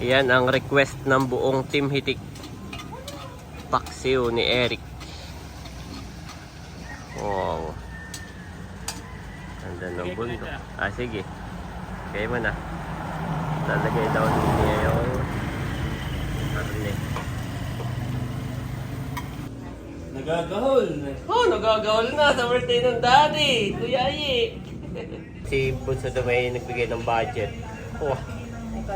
Yan ang request ng buong Team Hitik. Paksiw ni Eric. Wow. Ganda ng bundok. Sige. Kaya mo na. Lalagay daw niya yung karne. Nagagahol na. Oh, nagagawal na sa birthday ng daddy. Kuya Yi. Si Bunso daw may nagbigay ng budget. Oh,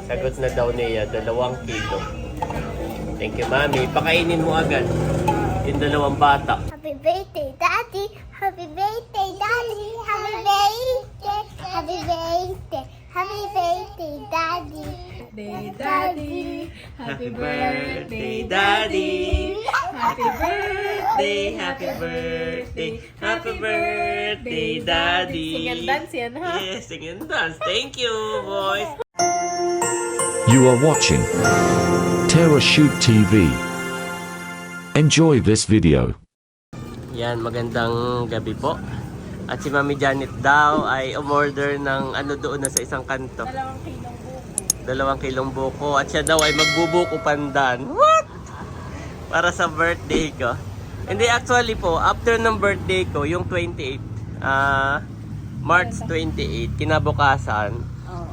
sagot na daw niya 2 kilo. Thank you, Mami. Pakainin mo agad yung 2 bata. Happy birthday, Daddy! Happy birthday, Daddy! Happy birthday! Happy birthday! Happy birthday, Daddy! Daddy, Happy birthday, Daddy! happy birthday, Happy birthday! Happy birthday, Daddy! Sing and dance yan, ha? Yes, sing and dance. Thank you, boys! You are watching Terra Shoot TV. Enjoy this video. Yan, magandang gabi po. At si Mami Janet daw ay umorder ng ano doon na sa isang kanto. 2 kilong buko. 2 kilong buko. At siya daw ay magbubuko pandan. What? Para sa birthday ko. Hindi, actually po, after ng birthday ko, yung 28, March 28, kinabukasan,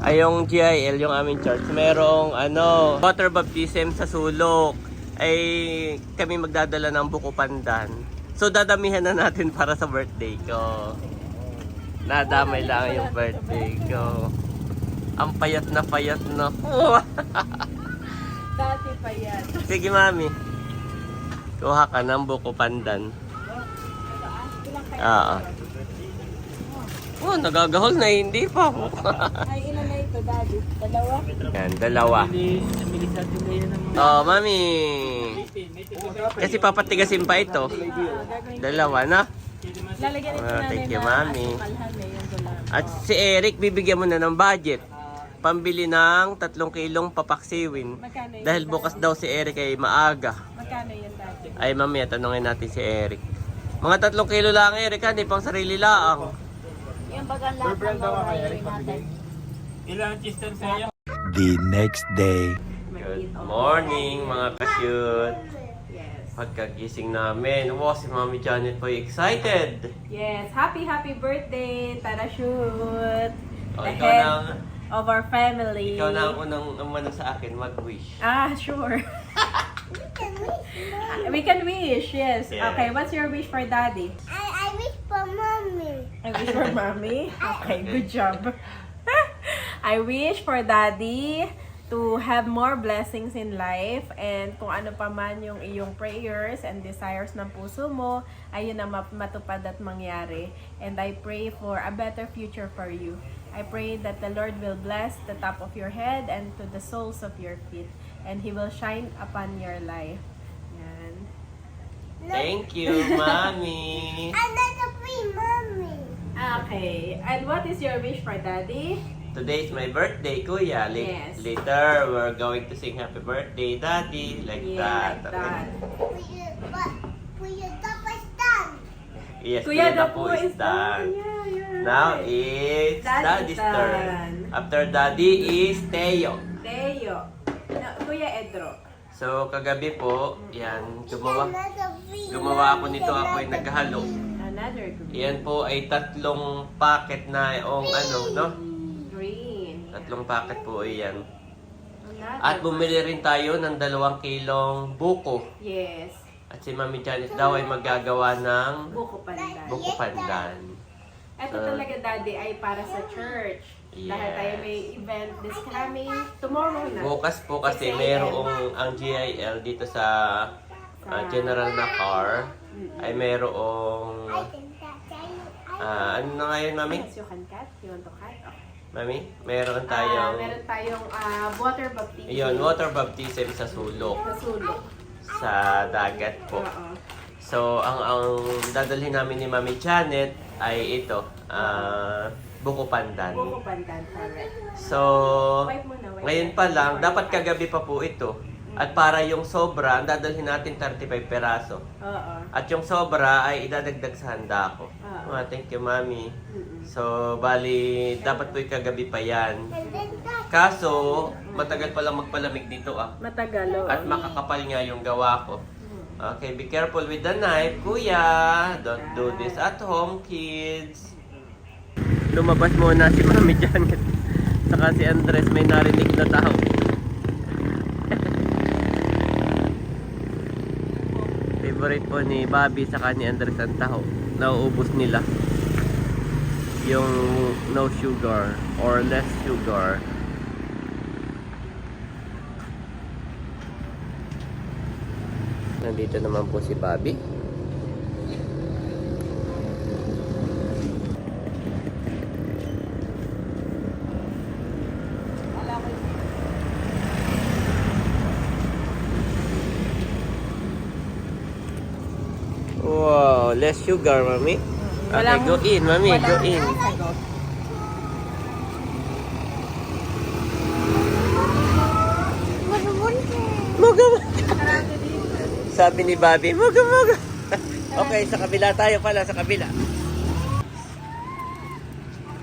ay yung GIL, yung aming church, merong water baptism sa sulok. Ay kami magdadala ng buko pandan. So dadamihan na natin para sa birthday ko. Nadamay lang yung birthday ko. Ang payat na Dati pa yan. Sige, Mami. Kuha ka ng buko pandan. Oo. Oh, nagagahol na, hindi pa. Ay, ilan na ito, Daddy? 2? Yan, 2. Oh, Mami. Kasi papatigasin pa ito. 2 na. Lalagyan ito namin Thank you, na Mami. malhan na yung gulay. At si Eric, bibigyan mo na ng budget. Pambili ng 3 kilong papaksiwin. Magkano yun? Dahil bukas daw si Eric ay maaga. Magkano yun, Daddy? Ay, mamaya, tanungin natin si Eric. Mga 3 kilo lang, Eric, hindi pang sarili lang. Yung bagang lahat ng mawawin natin. Ilang chister sa'yo? The next day. Good morning, mga ka-shoot. Yes. Pagkagising namin, wow, si Mami Janet po excited. Yes. Happy birthday, Tara Shoot. Oh, The ikaw head na, of our family. ikaw na ang unang umano sa akin mag-wish. Sure. We can wish, yes. Yeah. Okay, what's your wish for Daddy? I wish for Mommy! I wish for Mommy. Okay, good job. I wish for Daddy to have more blessings in life, and kung ano pa man yung iyong prayers and desires ng puso mo, ayun na matupad at mangyari. And I pray for a better future for you. I pray that the Lord will bless the top of your head and to the soles of your feet, and He will shine upon your life. Yan. Thank you, Mami. Another free Mommy! Okay, and what is your wish for Daddy? Today is my birthday, Kuya. Yes. Later, we're going to sing happy birthday, Daddy. Like that. Like that. Kuya Dapa's done! Yes, Kuya Kuya Dapo Dapo is is done. Yeah, you're Now right. it's Daddy's Daddy's turn. turn. After Daddy is Teo. Teo. No, Kuya Edro. So, kagabi po, yan, Another free gumawa ako Mommy, nito, ako ay another naghalo. Another green. Yan po ay 3 packet na yung no? Green. 3 packet po yan. Another At bumili rin tayo ng 2 kilong buko. Yes. At si Mami Janet daw ay maggagawa ng Buko pandan. buko pandan. Ito talaga, Daddy, ay para sa church. Dahil tayo may event this coming tomorrow na. Bukas po kasi merong ang GIL dito sa General na car ay merong ano na ngayon, Mami? Yes, you can cut. You want to cut? Okay. Mami, meron tayong Meron tayong water baptism. ayun, water baptism sa sulok, Sa sulok. sa dagat po. Oo. So, ang dadalhin namin ni Mami Janet ay ito, buko pandan. Buko pandan, correct. So, Wipe muna, wipe. ngayon pa lang, dapat kagabi pa po ito. At para yung sobra, ang dadalhin natin 35 peraso. Oo. At yung sobra ay idadagdag sa handa ko. Ah. Thank you, Mami. Mm-mm. So, bali, dapat po kagabi pa yan. And then that Kaso, matagal palang magpalamig dito ah. Matagal, oh. At makakapal nga yung gawa ko. Okay, be careful with the knife, kuya. Don't do this at home, kids. Lumabas muna si Mami Janet. Saka si Andres, may narinig na tao. Favorite po ni Bobby saka ni Andres ang taho. Nauubos nila yung no sugar or less sugar. Nandito naman po si Bobby. Wow, less sugar, Mami. Okay, Walang- go in, Mami, go in. Muga, sabi ni Bobby, muga, muga. Okay, sa kabila tayo pala, sa kabila.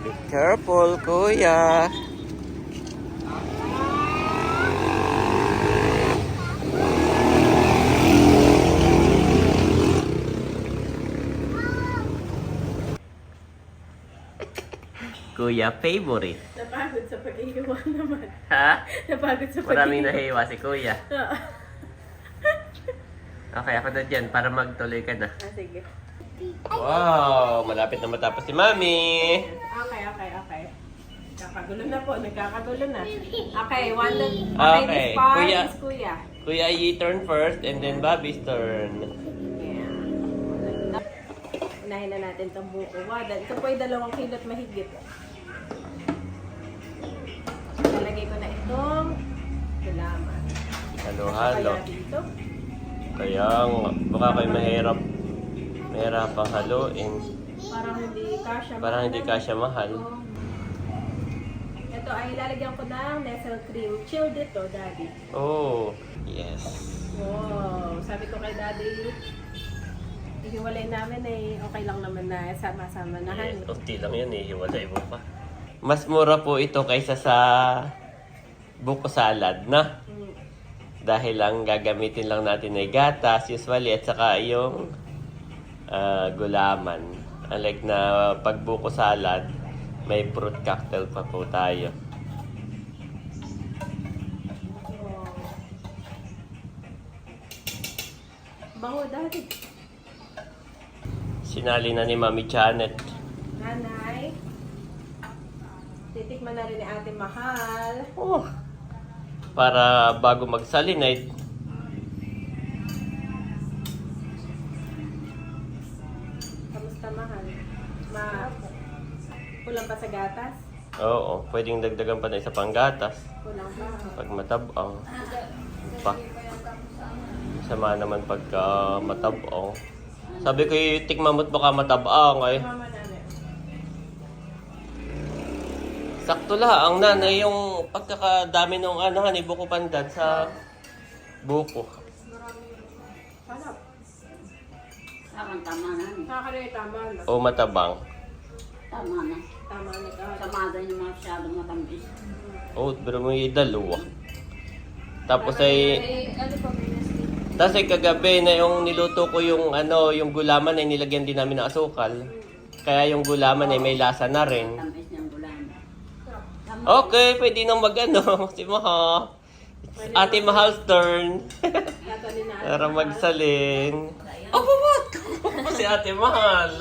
Be careful, kuya. Kuya, favorite. Napagod sa pag-iiwa naman. Ha? Napagod sa Maraming pag-iiwa. nahiwa si kuya. Okay, ako na dyan para magtuloy ka na. Ah, sige. Wow, malapit na matapos si Mami. Okay. Nagkakagulo na po, nagkakagulo na. Okay, okay, Okay, this part kuya. is kuya. Kuya, you turn first and then Bobby's turn. Yeah. Unahin na natin itong buko. Ito po ay 2 kilot mahigit. Lalagay ko na itong gulaman. Halo-halo. Kaya dito. Kaya nga, baka kayo mahirapang haluin. Parang hindi kasya. Parang hindi kasya mahal. Ito ay lalagyan ko ng Nestle cream. Chill dito, Daddy. Oh, yes. Wow. Sabi ko kay Daddy, ihiwalay namin eh. Okay lang naman na sama-sama na. Yes, unti lang yan eh, hiwalay mo pa. Mas mura po ito kaysa sa buko salad, na? Dahil lang gagamitin lang natin ay gatas usually at saka yung gulaman. Unlike na pag buko salad, may fruit cocktail pa po tayo. Bango, Daddy. Sinali na ni Mami Janet. Nanay. Titikman na rin ni Ate Mahal. Oh, para bago magsalin ay Kamusta, Mahal? Kulang pa sa gatas? oo, pwedeng dagdagan pa na isa pang gatas. Kulang pa. Pag matabang. Pa. Sama naman pagka matabang. Sabi ko, tikman mo't baka matabang ay. Mama nanay. Sakto lang, nanay, yung pagkakadami ng ni buko pandan sa buko. Hanap. Parang tama na. Nakakalimutan, tama na. O matabang. Tama na. Tama na ka. Tamada yung masyadong matamis. O, pero may dalawa. Tapos ay... Ano pa, Tapos ay kagabi na yung niluto ko yung yung gulaman ay nilagyan din namin ng asukal. Kaya yung gulaman ay may lasa na rin. Tamis niyang gulay. Okay, pwede nang si Maha. Ate Mahal's turn. Tatalin na. Para magsalin. Oh, what? Si Ate Mahal.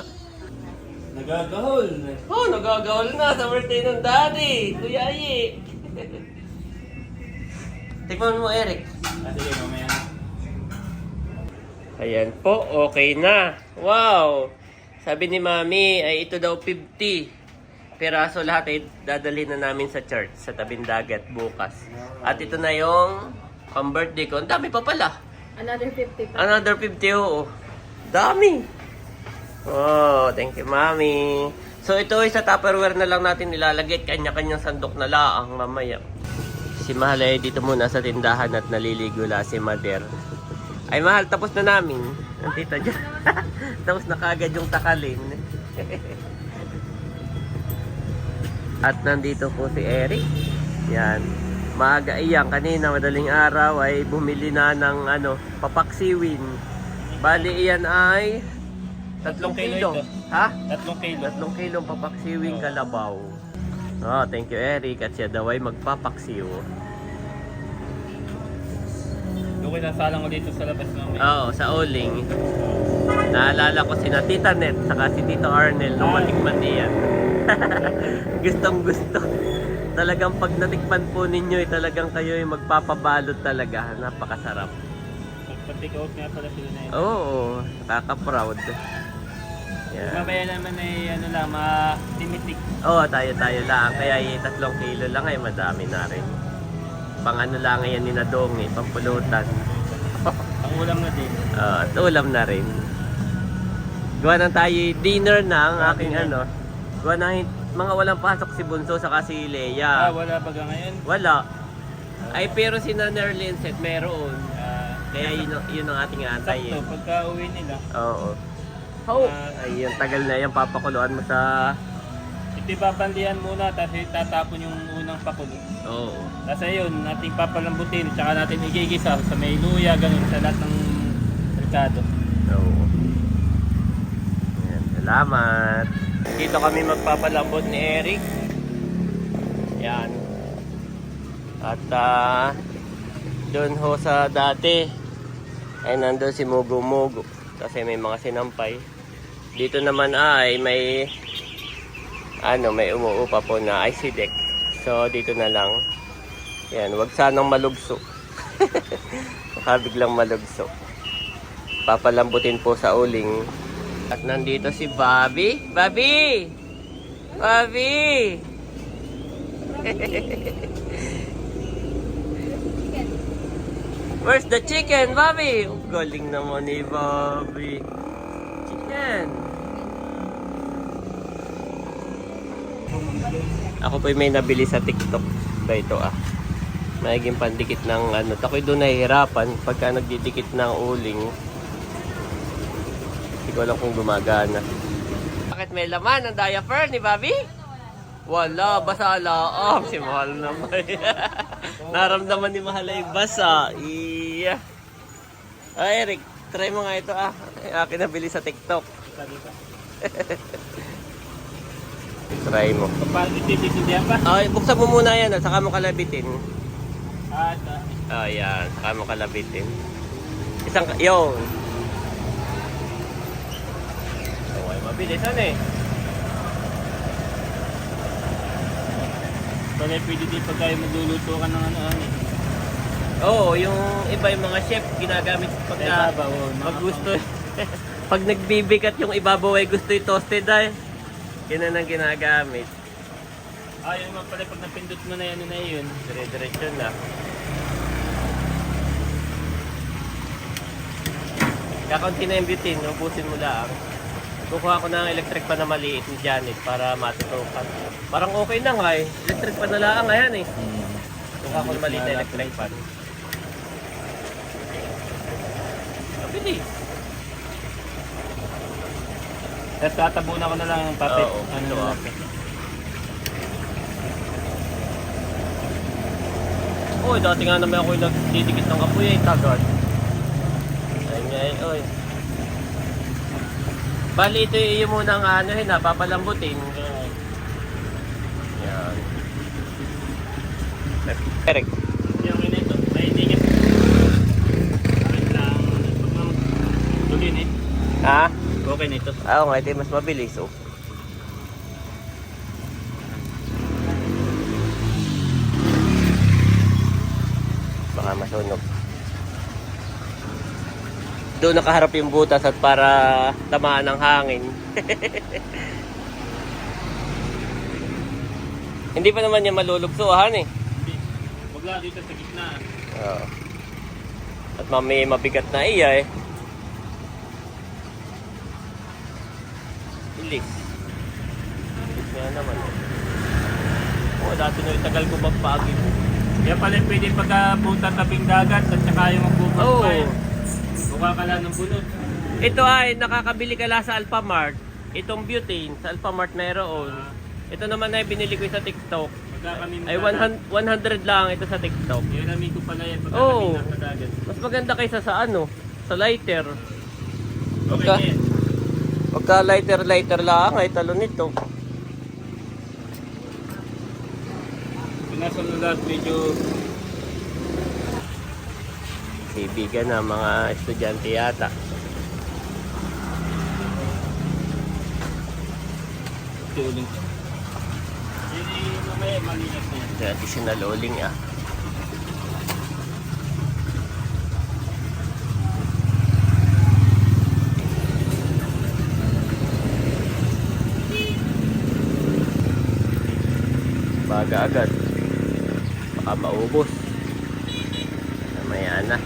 Nagagahol na. Oh, nagagawal na sa birthday ng daddy. Kuya Ayi. Tikman mo, Eric. Sige, mamaya na. Ayan po, okay na. Wow! Sabi ni Mami, ay ito daw 50 peraso lahat ay dadalhin na namin sa church, sa tabing dagat bukas. At ito na yung pang-birthday ko. Ang dami pa pala. Another 50 pa. Another 50, oo. Dami! Oh, thank you, Mami. So ito ay sa Tupperware na lang natin nilalagay. Kanya-kanyang sandok na laang mamaya. Si Mahal ay dito muna sa tindahan at naliligo la si Mader. Ay Mahal, tapos na namin. Ang tita dyan. Tapos na kagad yung takalin. At nandito po si Eric. Yan. Maaga iyan. Kanina, madaling araw ay bumili na ng papaksiwin. Bali iyan ay 3 kilo. ito. Ha? 3 kilo. 3 kilong papaksiwing kalabaw. Oh, thank you Eric. At siya daw ay magpapaksiw. Doon sasalang ko dito sa labas namin. Oo, sa Oling. Naalala ko sina Tita Net saka si Tito Arnel nung matikman niyan. Gustong gusto. Talagang pag natikman po ninyo, talagang kayo ay magpapabalot talaga. Napakasarap. Pag-take-out nga pala sila na yun. Oo, nakaka-proud. Yeah. Mamaya naman ay matimitik. Oo, tayo-tayo lang. Kaya yung 3 kilo lang ay madami na rin. Pang lang yan ni Nadongi, pampulutan. Ang ulam na din. At ulam na rin. Gawa na tayo dinner na ang aking Gawa na mga walang pasok si Bunso saka si Leia. Wala pa ngayon. Wala. Ay pero si Nerlin set meron. Kaya yun ang ating antay. Sakto, pagka uwi nila. Oo. Ay yung tagal na yan papakuluan mo sa... Ito ipapandihan muna, tapos tatapon yung unang pakulo. Oo. Tapos ayun, nating papalambutin, tsaka natin igigisa sa may luya, ganun, sa lahat ng merkado. Oo. Ayan, salamat. Dito kami magpapalambot ni Eric. Yan. At doon ho sa dati ay nandun si Mugo Mugo kasi may mga sinampay. Dito naman ay may may umuupa po na IC deck. So dito na lang. Yan, wag sanang malugso. Baka biglang malugso. Papalambutin po sa uling. At nandito si Bobby. Bobby! Bobby! Where's the chicken, Bobby? Oh, galing naman ni Bobby. Chicken. Ako po may nabili sa TikTok. Ba ito Magiging pandikit ng Ako'y doon nahihirapan pagka nagdidikit ng uling. Hindi ko alam kung gumagana. Bakit may laman ang diaper ni Bobby? Wala, basa laang. Si Mahal naman. Naramdaman ni Mahal ay basa. Iya. Ay, Eric, try mo nga ito Akin nabili sa TikTok. Try mo. Paano ititindihan pa? Ay, buksan mo muna yan at saka mo kalabitin. Ito. Ayan, saka mo kalabitin. Yun. Okay, mabilis Pwede din pag kayo magluluto ka ng Oo, yung iba yung mga chef ginagamit pagka pag gusto. Pag nagbibigat yung ibabaw ay gusto yung toasted Yan ang ginagamit. Yung mga pala pag napindot mo na yan na yun. Dire-diretso na. Kakunti na yung butane, ubusin mo lang. Kukuha ko ng electric pan na maliit ni Janet para matutukan. Parang okay na nga Electric pan na lang yan Kukuha ko ng maliit na electric pan. Mabilis. Tapos tatabunan ko na lang ng papet. Oo, Uy, dati nga naman ako yung nagdidikit ng apoy tagad. Oy. Bali ito yung muna ang papalambutin. Yan. Eric. Yung ito, may inigit. Akin lang, tulin Ha? Okay na ito. Oo nga, ito mas mabilis Baka masunog. Doon nakaharap yung butas at para tamaan ng hangin. Hindi pa naman niya malulugsuhan Hindi. Huwag lang dito sa gitna. Oo. At may mabigat na iya Bilis. Bilis nga naman dati na itagal ko magpagin. Kaya pala pwede pagkapunta tabing dagat at saka yung magbubuhay. Oo. Buka ka lang ng bunot. Ito ay nakakabili ka lang sa Alphamart. Itong butane sa Alphamart meron. Ito naman ay binili ko sa TikTok. Pagka kami Ay, 100 lang ito sa TikTok. Yun namin ko pala yan. Pagka Oo. kami nakadagat. Mas maganda kaysa sa ano, sa lighter. Okay Pagka, na yan. pagka lighter lang ay talo nito. Pinasa na lahat medyo Kaibigan na mga estudyante yata. tuling. Yun yung mamaya malinis na yan. Traditional uling ah. Baga agad. Baka maubos. Mamaya na.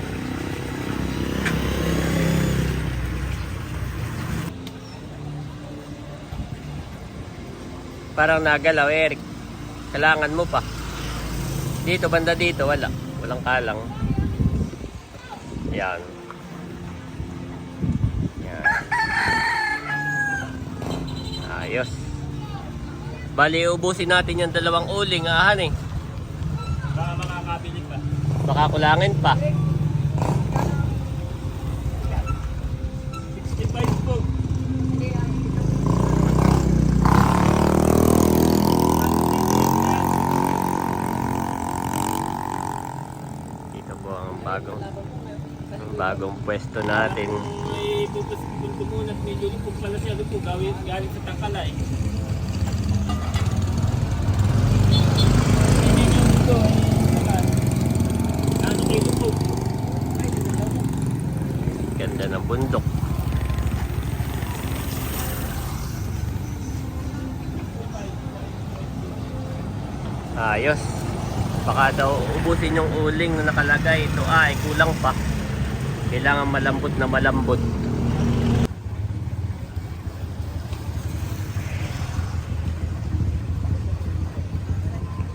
Parang nagalaw, Eric. Kailangan mo pa. Dito, banda dito, wala. Walang kalang. Yan. Yan. Ayos. Bali, ubusin natin yung dalawang uling, ahan eh. Baka makakabili pa. Baka kulangin pa. 65 po. Dito po ang bagong pwesto natin. May pupunto muna at medyo lupog pala siya. Lupog galing sa Tangkalay. Ano kayo lupog? Ganda ng bundok. Ayos. Baka daw ubusin yung uling na nakalagay. Ito ay kulang pa. Kailangan malambot na malambot.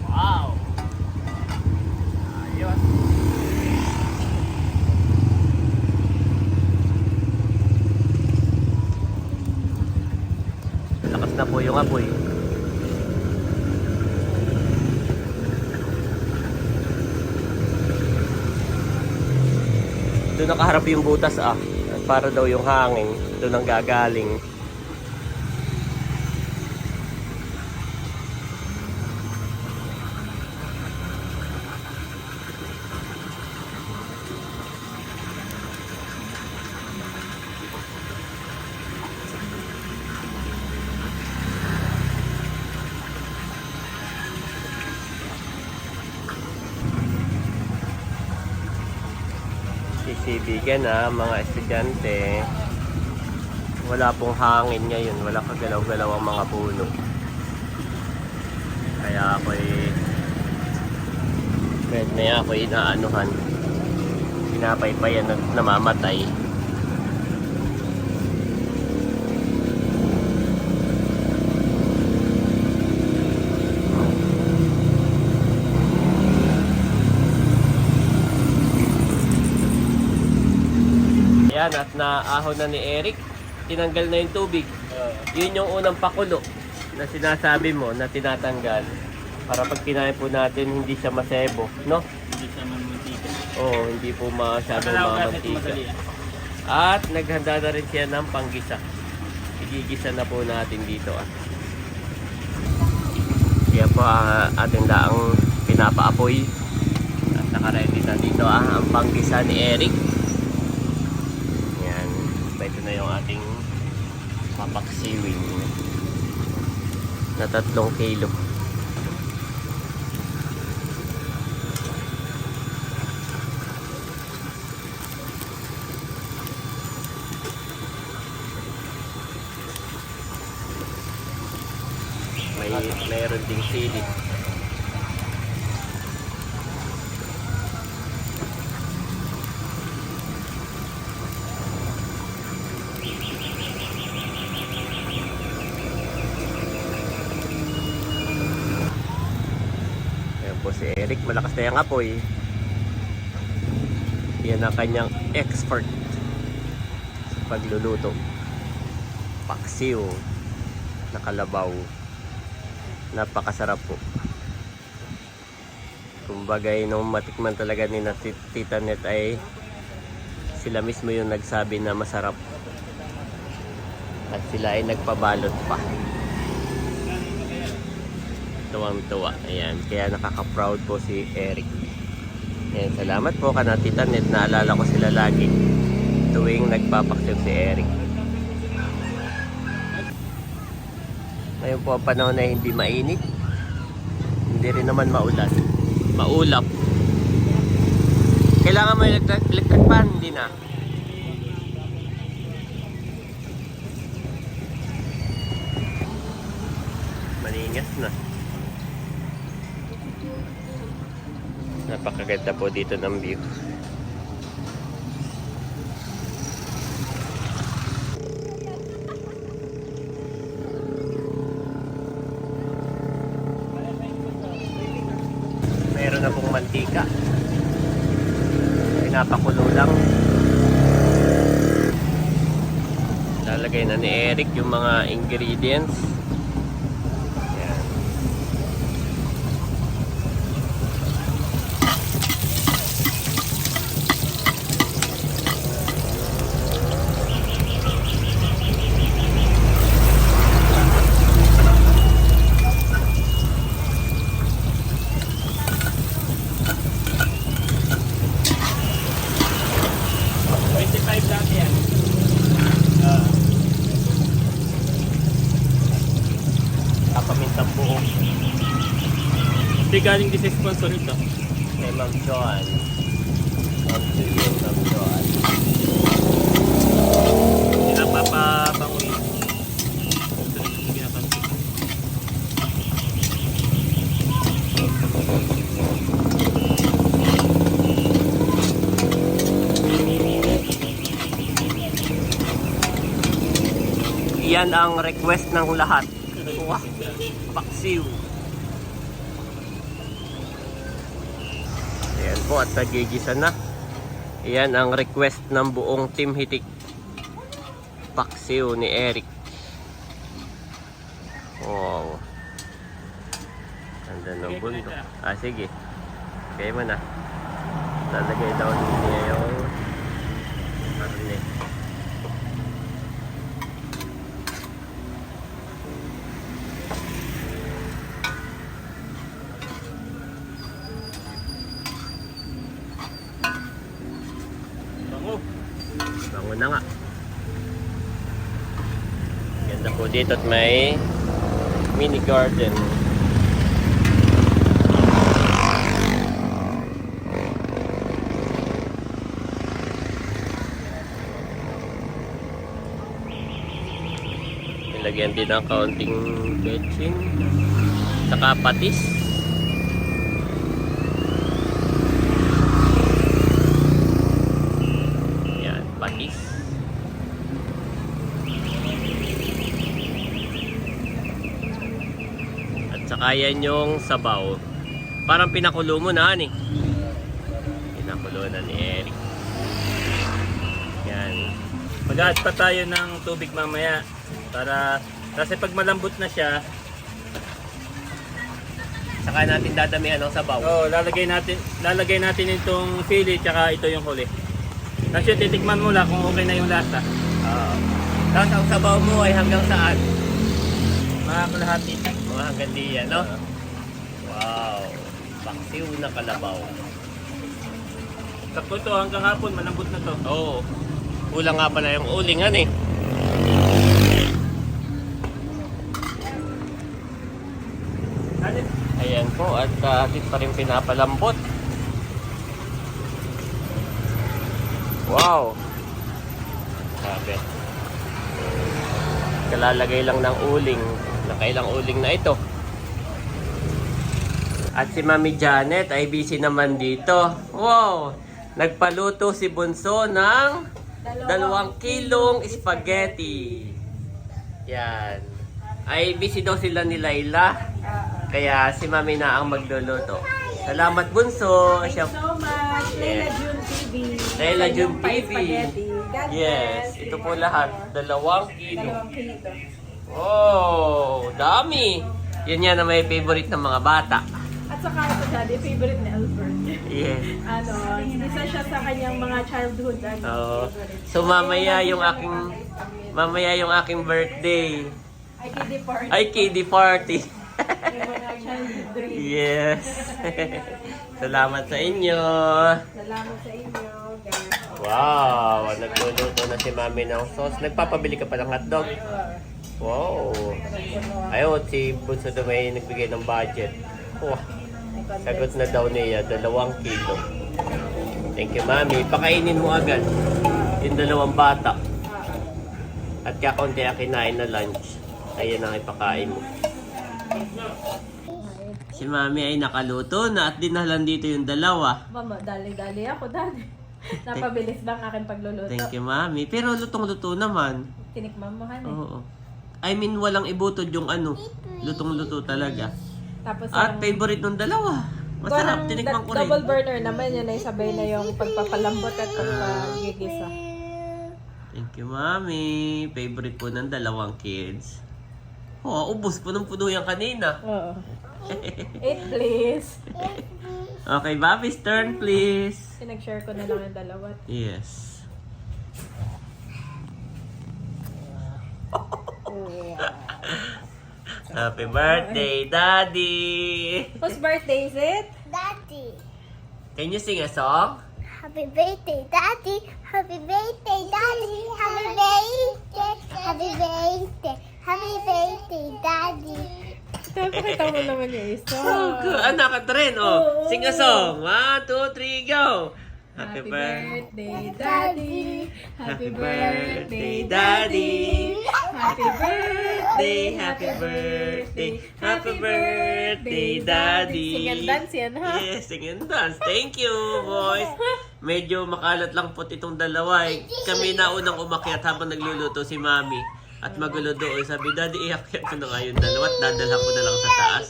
Wow! Ayos. Lakas na po yung apoy. Doon nakaharap yung butas ah. Para daw yung hangin. Doon ang gagaling. Sisibigan na mga estudyante. Wala pong hangin ngayon, wala kagalaw-galaw ang mga puno. Kaya ako'y inaanuhan, pinapaypayan at namamatay. Yan, at naahon na ni Eric. Tinanggal na yung tubig. Yun yung unang pakulo na sinasabi mo na tinatanggal. Para pag kinain po natin, hindi siya masebo, no? Hindi siya mamantika. Oo, hindi po masyadong mamantika. At naghanda na rin siya ng panggisa. Igigisa na po natin dito ah. Kaya po ating daang pinapaapoy. At nakaready na dito ang panggisa ni Eric. Yan. Ito na yung ating papaksiwing na 3 kilo. Mayroon ding sili. Ayan po si Eric, malakas na yung apoy. Yan ang kanyang expert sa pagluluto. Paksiw na kalabaw. Napakasarap po. Kumbaga, nung matikman talaga ni na Tita Net ay sila mismo yung nagsabi na masarap. At sila ay nagpabalot pa. Tuwang-tuwa. Ayan. Kaya nakaka-proud po si Eric. Ayan. Salamat po ka na Tita Net. Naalala ko sila lagi tuwing nagpapaksyon si Eric. Ngayon po ang panahon na hindi mainit. Hindi rin naman maulan. Maulap. Kailangan mo electric fan, hindi na. Maningas na. Napakaganda po dito ng view. Meron na pong mantika. Pinapakulo lang. Lalagay na ni Eric yung mga ingredients. Ayan. Kapamintang buo. Hindi galing din sa sponsor ito. Kay Ma'am Joan. Ma'am Joan. Hindi na papabanguin. Ito rin yung ginapansin. Yan ang request ng lahat. Wow, paksiw. Ayan po at nagigisa na. Yan ang request ng buong Team Hitik. Paksiw ni Eric. Wow. Ganda ng bundok. Ah, sige. Kaya mo na. Lalagay daw niya yung karne. Bango na nga. Ganda po dito at may mini garden. Nilagyan din ng kaunting betchin saka patis. Patis. At saka yan yung sabaw. Parang pinakulo mo na, eh. Pinakulo na ni Eric. Yan. Mag-add pa tayo ng tubig mamaya. Kasi pag malambot na siya, Saka natin dadamihan ng sabaw. lalagay natin itong sili tsaka ito yung huli. Kasi titikman mo lang kung okay na yung lasa. Tapos ang sabaw mo ay hanggang saan? Mga kalahati. Mga hanggang diyan, no? Wow. Paksiw na kalabaw. Sakto to hanggang hapon, malambot na to. Oo. Kulang nga pala yung ulingan, eh. Ayan po, at atin pa rin pinapalambot. Wow! Sabi. Kalalagay lang ng uling. Nakailang uling na ito. At si Mami Janet ay busy naman dito. Wow! Nagpaluto si Bunso ng 2 kilong spaghetti. Yan. Ay busy daw sila ni Layla. Kaya si Mami na ang magluluto. Salamat Bunso. Thank you so much, Layla June TV. Layla June TV. Spaghetti. God Yes, bless. ito po lahat. 2 kilo. 2 kilo. Oh, dami. Yan yan na may favorite ng mga bata. At saka ito, Daddy, favorite ni Elsa. Yes. Isa siya sa kanyang mga childhood. Oo. So mamaya yung aking birthday. Ay, kiddie party. Ay, kiddie party. Yung mga childhood dream. Yes. Salamat sa inyo. Salamat sa inyo, guys. Wow, nagluluto na si Mami ng sauce. Nagpapabili ka pa ng hotdog? Wow. Ayun, si Bunso daw may nagbigay ng budget. Wow. Sagot na daw niya, 2 kilo. Thank you, Mami. Pakainin mo agad yung 2 bata. At kakaunti kinain na lunch. Ayan ang ipakain mo. Si Mami ay nakaluto na at dinahlan dito yung 2. Mama, dali-dali ako, dali. Napabilis ba ang aking pagluluto? Thank you, Mami. Pero lutong-luto naman. Tinikman mo, honey. Oo. I mean, walang ibutod yung ano. Lutong-luto talaga. Tapos At favorite ng 2. Masarap, tinikman ko rin. Double burner naman, yun ay sabay na yung pagpapalambot at pagpagigisa. Thank you, Mami. Favorite po ng 2 kids. Oh, ubos po ng puno yan kanina. Oo. Eat, please. Okay, Bobby's turn, please. Sinag-share ko na lang yung 2. Yes. Happy birthday, Daddy! Whose birthday is it? Daddy. Can you sing a song? Happy birthday, Daddy. Happy birthday, Daddy. Happy birthday. Happy birthday. Happy birthday, Daddy. Pakita mo naman yung isa. Anak ka rin, oh. Sing a song. 1, 2, 3, go! Happy birthday, Daddy. Happy birthday, Daddy. Happy birthday. Happy birthday. Happy birthday, Daddy. Sing and dance yan, ha? Yes, sing and dance. Thank you, boys. Medyo makalat lang po itong 2 eh. Kami na unang umakyat habang nagluluto si Mami. At magulo doon. Sabi, Daddy, iakyat ko na nga yung 2 at dadalhan ko na lang sa taas.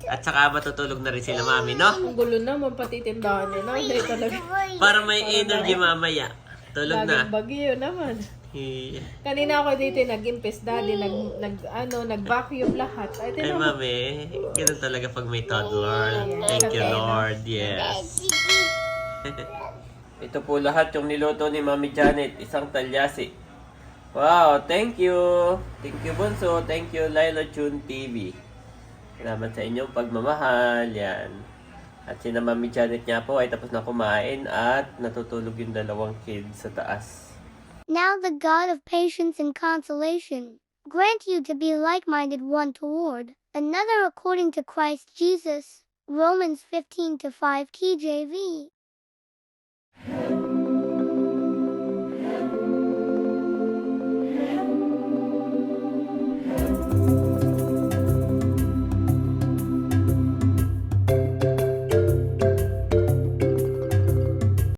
At saka matutulog na rin sila, Mami, no? Ang gulo naman, pati tindahan niya. No? Hindi talaga. Para may energy mamaya. Tulog Laging na. bagyo naman. Yeah. Kanina ako dito nag-impes, Daddy. Nag-vacuum lahat. Ay, Ay, tinan mo. Mami, ganun talaga pag may toddler. Thank you, Lord. Yes. Ito po lahat yung niluto ni Mami Janet. Isang talyasi. Wow, thank you. Thank you, Bunso. Thank you, Laila Chun TV. Salamat sa inyong pagmamahal. Yan. At si na Mami Janet niya po ay tapos na kumain at natutulog yung 2 kids sa taas. Now the God of patience and consolation grant you to be like-minded one toward another according to Christ Jesus. Romans 15:5 KJV.